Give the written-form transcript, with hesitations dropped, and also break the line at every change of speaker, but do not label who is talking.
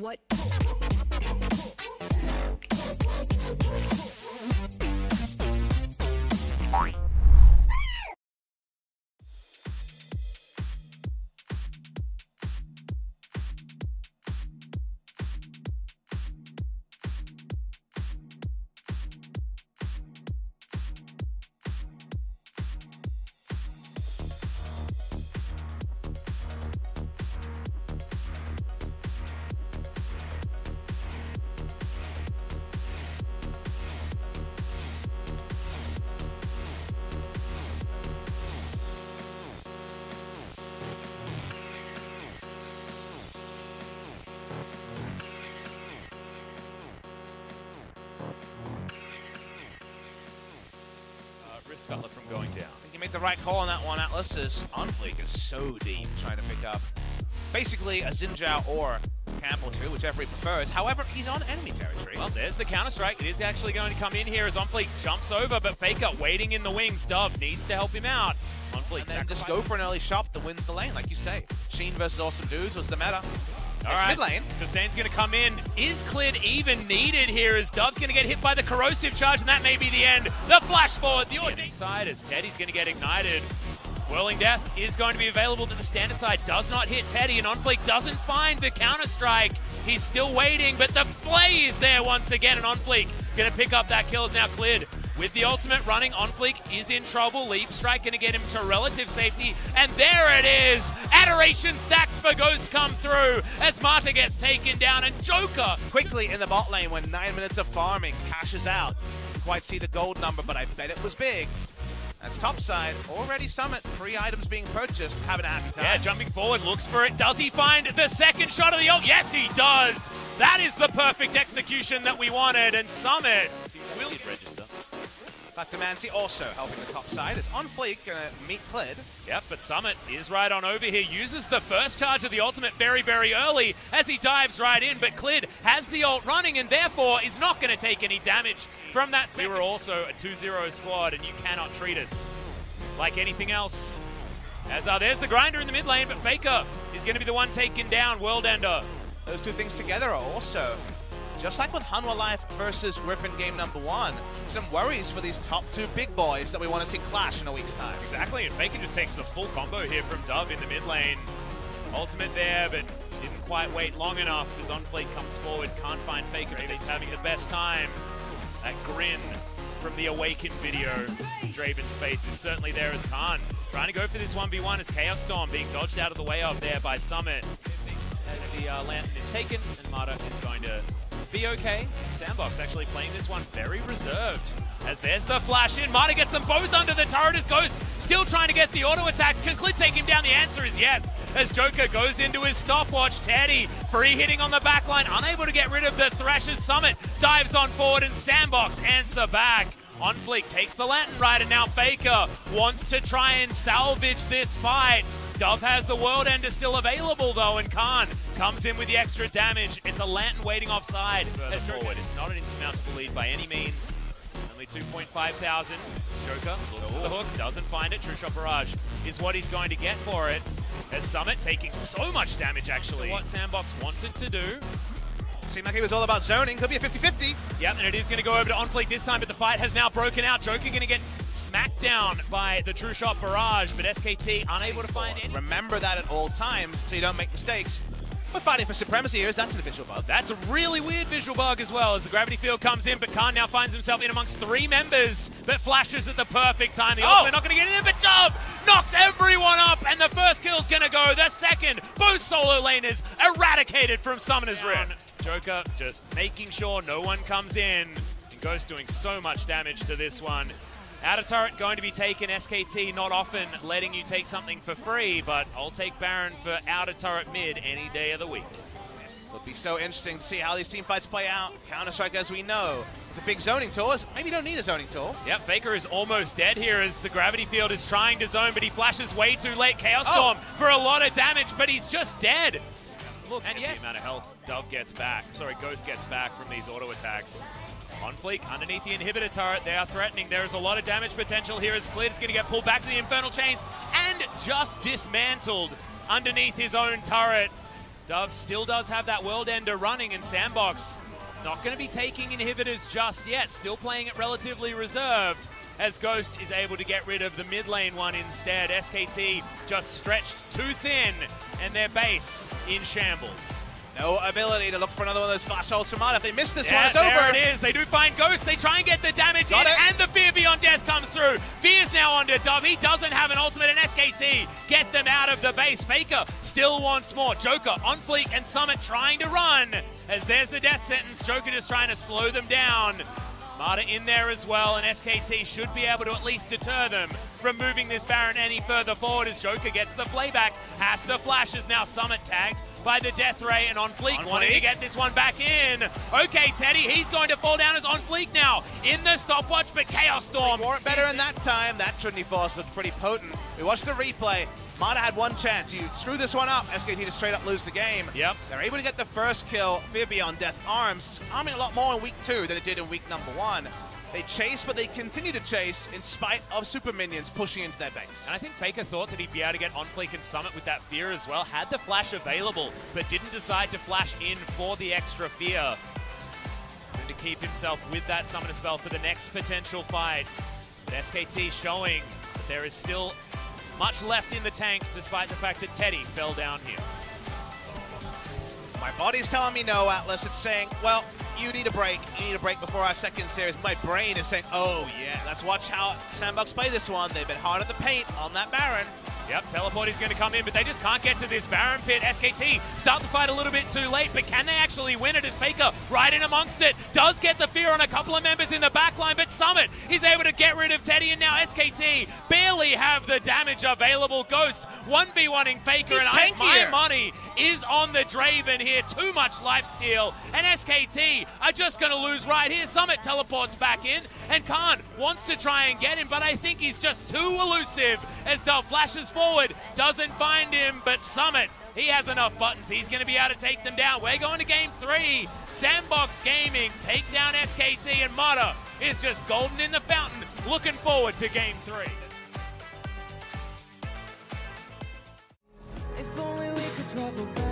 What?
Scutler from going down.
I think you made the right call on that one, Atlas, as OnFleek is so deep trying to pick up basically a Xinjiao or Camp or two, whichever he prefers. However, he's on enemy territory.
Well, there's the counter-strike. It is actually going to come in here as OnFleek jumps over, but Faker waiting in the wings. Dove needs to help him out. OnFleek
and then just go for an early shot that wins the lane, like you say. Sheen versus Awesome Dudes was the meta.
All
it's
right,
mid lane.
Sustain's going to come in. Is Clid even needed here as Dove's going to get hit by the corrosive charge, and that may be the end. The flash forward, the ordained side as Teddy's going to get ignited. Whirling Death is going to be available to the standard side. Does not hit Teddy, and OnFleek doesn't find the counter-strike. He's still waiting, but the play is there once again, and OnFleek going to pick up that kill as now Clid. With the ultimate running, OnFleek is in trouble. Leap Strike going to get him to relative safety. And there it is! Adoration stacked for Ghost come through as Marta gets taken down. And Joker
quickly in the bot lane when 9 minutes of farming cashes out. Didn't quite see the gold number, but I bet it was big. As topside, already Summit, 3 items being purchased, having a happy time.
Yeah, jumping forward, looks for it. Does he find the second shot of the ult? Yes, he does! That is the perfect execution that we wanted. And Summit will register.
Demancy also helping the top side. It's OnFleek gonna meet Clid.
Yep, but Summit is right on over here. Uses the first charge of the ultimate very, very early as he dives right in. But Clid has the ult running and therefore is not going to take any damage from that. We were also a 2-0 squad and you cannot treat us like anything else. As there's the grinder in the mid lane, but Faker is going to be the one taken down. World Ender.
Those two things together are also, just like with Hanwha Life versus Griffin game number 1, some worries for these top 2 big boys that we want to see clash in a week's time.
Exactly, and Faker just takes the full combo here from Dove in the mid lane. Ultimate there, but didn't quite wait long enough as OnFleek comes forward. Can't find Faker, but he's having the best time. That grin from the Awaken video in Draven's face is certainly there as Khan trying to go for this 1v1 as Chaos Storm being dodged out of the way of there by Summit. As the Lantern is taken, and Marta is going to be okay. Sandbox actually playing this one very reserved. As there's the flash in, Marta gets them both under the turret as Ghost still trying to get the auto attack. Can Clid take him down? The answer is yes. As Joker goes into his stopwatch, Teddy free hitting on the backline, unable to get rid of the Thrasher's. Summit dives on forward and Sandbox answer back. OnFleek takes the Lantern right, and now Faker wants to try and salvage this fight. Dove has the World Ender still available though, and Khan comes in with the extra damage. It's a Lantern waiting offside. As forward, it's not an insurmountable lead by any means. Only 2,500. Joker looks for the hook, doesn't find it. True Shot Barrage is what he's going to get for it. As Summit taking so much damage actually. What Sandbox wanted to do.
Seemed like he was all about zoning. Could be a 50-50.
Yep, and it is going to go over to OnFleek this time, but the fight has now broken out. Joker going to get smacked down by the True Shot Barrage, but SKT unable to find any.
Remember that at all times so you don't make mistakes. But fighting for supremacy here, that's a visual bug.
That's a really weird visual bug as well as the gravity field comes in, but Khan now finds himself in amongst 3 members, but flashes at the perfect time. The ultimate not going to get in, but Dove knocks everyone up, and the first kill's going to go. The second, both solo laners eradicated from Summoner's Rift. Joker just making sure no one comes in, and Ghost doing so much damage to this one. Outer turret going to be taken. SKT not often letting you take something for free, but I'll take Baron for outer turret mid any day of the week.
It'll be so interesting to see how these team fights play out. Counter-Strike, as we know, it's a big zoning tool. Maybe you don't need a zoning tool.
Yep, Faker is almost dead here as the gravity field is trying to zone, but he flashes way too late. Chaos Storm for a lot of damage, but he's just dead. Look, and yes, the amount of health Dove gets back. Sorry, Ghost gets back from these auto attacks. OnFleek underneath the inhibitor turret, they are threatening. There is a lot of damage potential here as Clid is going to get pulled back to the Infernal Chains and just dismantled underneath his own turret. Dove still does have that World Ender running, and Sandbox not going to be taking inhibitors just yet, still playing it relatively reserved, as Ghost is able to get rid of the mid lane one instead. SKT just stretched too thin, and their base in shambles.
No ability to look for another one of those flash ults from Mata. If they miss this one, it's over.
There it is. They do find Ghost. They try and get the damage in, and the Fear Beyond Death comes through. Fear's now onto Dove. He doesn't have an ultimate, and SKT get them out of the base. Faker still wants more. Joker on fleek, and Summit trying to run, as there's the death sentence. Joker just trying to slow them down. Mata in there as well, and SKT should be able to at least deter them from moving this Baron any further forward, as Joker gets the playback. Has the flashes now. Summit tagged by the Death Ray, and On Fleek wanting to get this one back in. Okay, Teddy, he's going to fall down as On Fleek now in the stopwatch, but Chaos Storm.
They weren't better in that time. That Trinity Force looked pretty potent. We watched the replay. Mata had one chance. You screw this one up, SKT to straight up lose the game.
Yep. They're
able to get the first kill. Fear Beyond Death arms, arming a lot more in week 2 than it did in week number 1. They chase, but they continue to chase in spite of super minions pushing into their base.
And I think Faker thought that he'd be able to get On Fleek and Summit with that Fear as well. Had the flash available, but didn't decide to flash in for the extra Fear. And to keep himself with that Summoner spell for the next potential fight. But SKT showing that there is still much left in the tank, despite the fact that Teddy fell down here.
My body's telling me no, Atlas. It's saying, well, you need a break. You need a break before our second series. My brain is saying, oh, yeah, let's watch how Sandbox play this one. They've been hard at the paint on that Baron.
Yep, Teleport is going to come in, but they just can't get to this Baron pit. SKT start the fight a little bit too late, but can they actually win it as Faker right in amongst it? Does get the Fear on a couple of members in the backline, but Summit is able to get rid of Teddy, and now SKT barely have the damage available. Ghost 1v1ing Faker, and my money is on the Draven here. Too much lifesteal, and SKT are just going to lose right here. Summit teleports back in, and Khan wants to try and get him, but I think he's just too elusive as Dove flashes forward, doesn't find him, but Summit, he has enough buttons. He's going to be able to take them down. We're going to game 3. Sandbox Gaming take down SKT, and Mata is just golden in the fountain. Looking forward to game 3.
If only we could travel back.